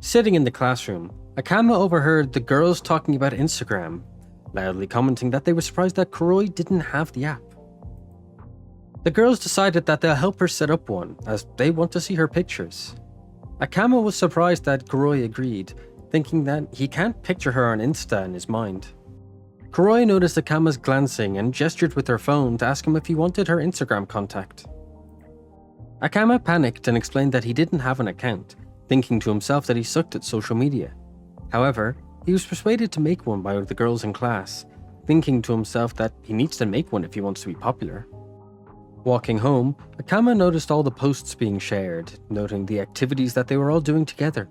Sitting in the classroom, Akama overheard the girls talking about Instagram, loudly commenting that they were surprised that Kuroi didn't have the app. The girls decided that they'll help her set up one, as they want to see her pictures. Akama was surprised that Kuroi agreed, thinking that he can't picture her on Insta in his mind. Kuroi noticed Akama's glancing and gestured with her phone to ask him if he wanted her Instagram contact. Akama panicked and explained that he didn't have an account, thinking to himself that he sucked at social media. However, he was persuaded to make one by the girls in class, thinking to himself that he needs to make one if he wants to be popular. Walking home, Akama noticed all the posts being shared, noting the activities that they were all doing together.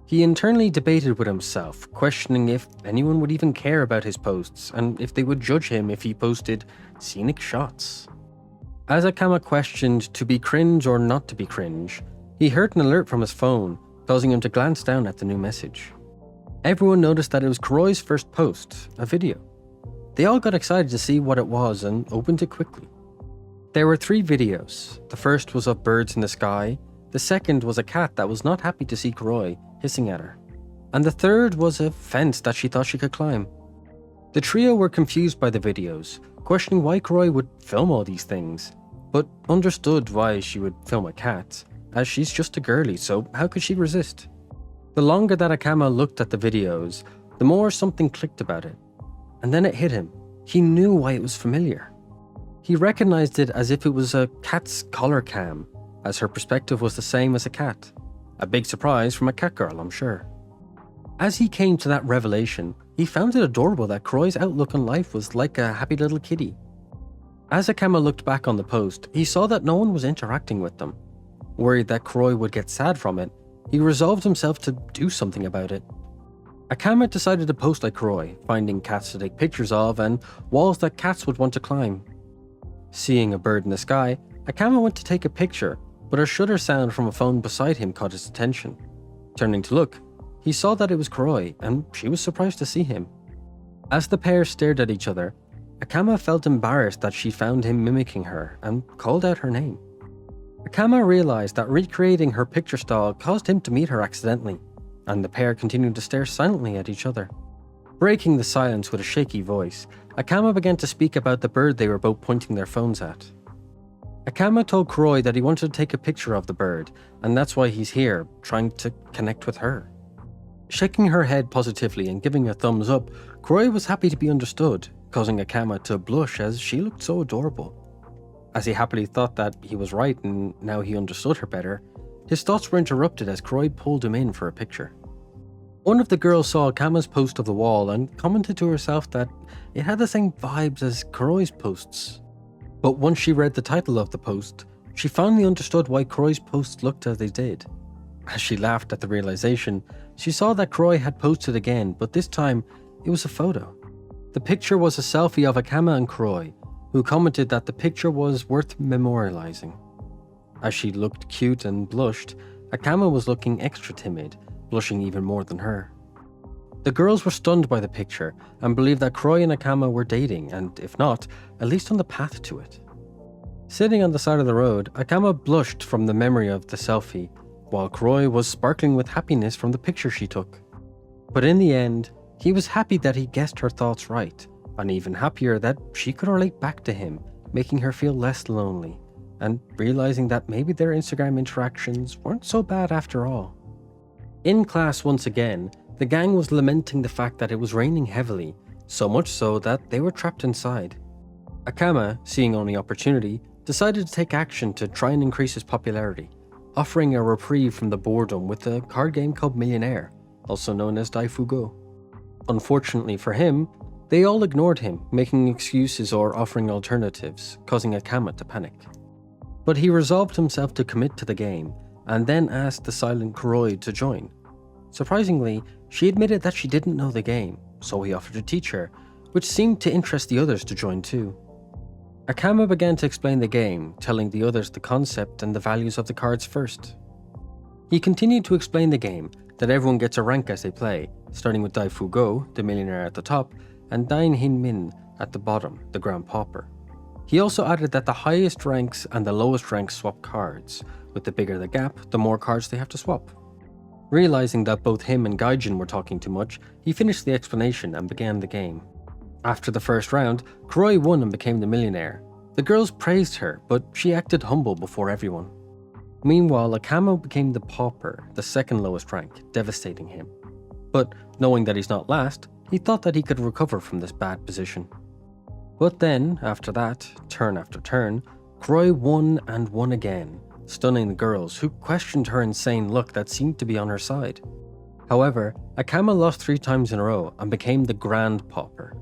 He internally debated with himself, questioning if anyone would even care about his posts and if they would judge him if he posted scenic shots. As Akama questioned to be cringe or not to be cringe, he heard an alert from his phone, causing him to glance down at the new message. Everyone noticed that it was Kuroi's first post, a video. They all got excited to see what it was and opened it quickly. There were 3 videos. The first was of birds in the sky, the second was a cat that was not happy to see Kuroi hissing at her, and the third was a fence that she thought she could climb. The trio were confused by the videos, questioning why Kuroi would film all these things, but understood why she would film a cat, as she's just a girlie, so how could she resist? The longer that Akama looked at the videos, the more something clicked about it. And then it hit him. He knew why it was familiar. He recognized it as if it was a cat's collar cam, as her perspective was the same as a cat. A big surprise from a cat girl, I'm sure. As he came to that revelation, he found it adorable that Kuroi's outlook on life was like a happy little kitty. As Akama looked back on the post, he saw that no one was interacting with them. Worried that Kuroi would get sad from it, he resolved himself to do something about it. Akama decided to post like Kuroi, finding cats to take pictures of and walls that cats would want to climb. Seeing a bird in the sky, Akama went to take a picture, but a shutter sound from a phone beside him caught his attention. Turning to look, he saw that it was Kuroi, and she was surprised to see him. As the pair stared at each other, Akama felt embarrassed that she found him mimicking her and called out her name. Akama realized that recreating her picture style caused him to meet her accidentally, and the pair continued to stare silently at each other. Breaking the silence with a shaky voice, Akama began to speak about the bird they were both pointing their phones at. Akama told Kuroi that he wanted to take a picture of the bird, and that's why he's here, trying to connect with her. Shaking her head positively and giving a thumbs up, Kuroi was happy to be understood, causing Akama to blush as she looked so adorable. As he happily thought that he was right and now he understood her better, his thoughts were interrupted as Kuroi pulled him in for a picture. One of the girls saw Akama's post of the wall and commented to herself that it had the same vibes as Kuroi's posts. But once she read the title of the post, she finally understood why Kuroi's posts looked as they did. As she laughed at the realization, she saw that Kuroi had posted again, but this time it was a photo. The picture was a selfie of Akama and Kuroi, who commented that the picture was worth memorializing. As she looked cute and blushed, Akama was looking extra timid, blushing even more than her. The girls were stunned by the picture and believed that Kuroi and Akama were dating, and if not, at least on the path to it. Sitting on the side of the road, Akama blushed from the memory of the selfie, while Kuroi was sparkling with happiness from the picture she took. But in the end, he was happy that he guessed her thoughts right, and even happier that she could relate back to him, making her feel less lonely, and realizing that maybe their Instagram interactions weren't so bad after all. In class once again, the gang was lamenting the fact that it was raining heavily, so much so that they were trapped inside. Akama, seeing only opportunity, decided to take action to try and increase his popularity, offering a reprieve from the boredom with a card game called Millionaire, also known as Daifugo. Unfortunately for him, they all ignored him, making excuses or offering alternatives, causing Akama to panic. But he resolved himself to commit to the game, and then asked the silent Kuroi to join. Surprisingly, she admitted that she didn't know the game, so he offered to teach her, which seemed to interest the others to join too. Akama began to explain the game, telling the others the concept and the values of the cards first. He continued to explain the game, that everyone gets a rank as they play, starting with Daifugo, the millionaire at the top, and Dain Hin Min at the bottom, the Grand Pauper. He also added that the highest ranks and the lowest ranks swap cards. With the bigger the gap, the more cards they have to swap. Realizing that both him and Gaijin were talking too much, he finished the explanation and began the game. After the first round, Kuroi won and became the millionaire. The girls praised her, but she acted humble before everyone. Meanwhile, Akama became the pauper, the second lowest rank, devastating him. But knowing that he's not last, he thought that he could recover from this bad position. But then, after that, turn after turn, Kuroi won and won again, stunning the girls, who questioned her insane luck that seemed to be on her side. However, Akama lost 3 times in a row and became the grand pauper.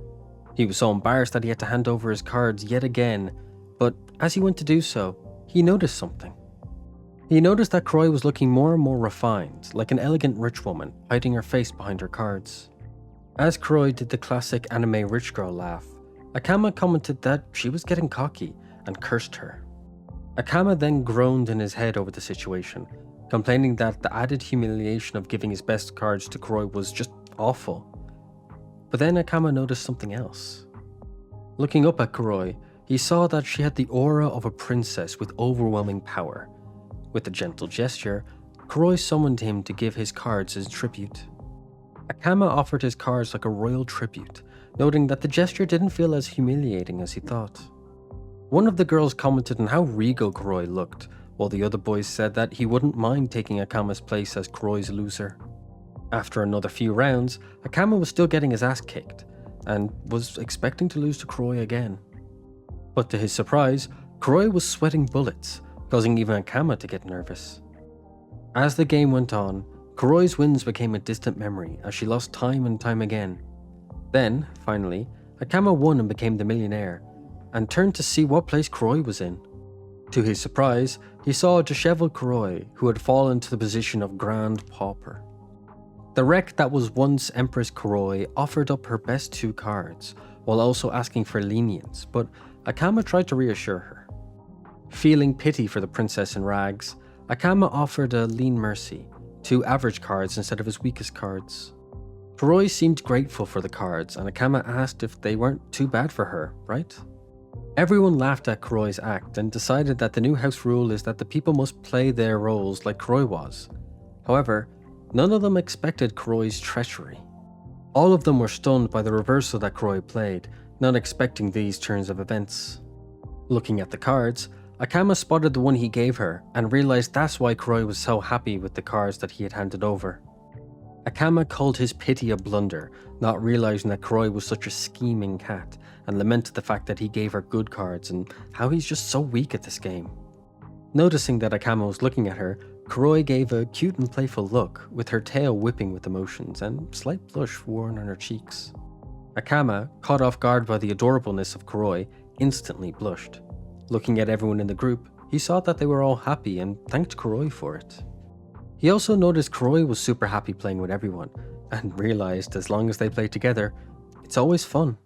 He was so embarrassed that he had to hand over his cards yet again, but as he went to do so, he noticed something. He noticed that Kuroi was looking more and more refined, like an elegant rich woman, hiding her face behind her cards. As Kuroi did the classic anime rich girl laugh, Akama commented that she was getting cocky and cursed her. Akama then groaned in his head over the situation, complaining that the added humiliation of giving his best cards to Kuroi was just awful. But then Akama noticed something else. Looking up at Kuroi, he saw that she had the aura of a princess with overwhelming power. With a gentle gesture, Kuroi summoned him to give his cards as tribute. Akama offered his cards like a royal tribute, noting that the gesture didn't feel as humiliating as he thought. One of the girls commented on how regal Kuroi looked, while the other boys said that he wouldn't mind taking Akama's place as Kuroi's loser. After another few rounds, Akama was still getting his ass kicked, and was expecting to lose to Kuroi again. But to his surprise, Kuroi was sweating bullets, causing even Akama to get nervous. As the game went on, Kuroi's wins became a distant memory as she lost time and time again. Then, finally, Akama won and became the millionaire, and turned to see what place Kuroi was in. To his surprise, he saw a disheveled Kuroi who had fallen to the position of Grand Pauper. The wreck that was once Empress Kuroi offered up her best 2 cards, while also asking for lenience, but Akama tried to reassure her. Feeling pity for the princess in rags, Akama offered a lean mercy, 2 average cards instead of his weakest cards. Kuroi seemed grateful for the cards, and Akama asked if they weren't too bad for her, right? Everyone laughed at Kuroi's act and decided that the new house rule is that the people must play their roles like Kuroi was. However, none of them expected Kuroi's treachery. All of them were stunned by the reversal that Kuroi played, not expecting these turns of events. Looking at the cards, Akama spotted the one he gave her and realized that's why Kuroi was so happy with the cards that he had handed over. Akama called his pity a blunder, not realizing that Kuroi was such a scheming cat, and lamented the fact that he gave her good cards and how he's just so weak at this game. Noticing that Akama was looking at her, Kuroi gave a cute and playful look, with her tail whipping with emotions and slight blush worn on her cheeks. Akama, caught off guard by the adorableness of Kuroi, instantly blushed. Looking at everyone in the group, he saw that they were all happy and thanked Kuroi for it. He also noticed Kuroi was super happy playing with everyone, and realized as long as they played together, it's always fun.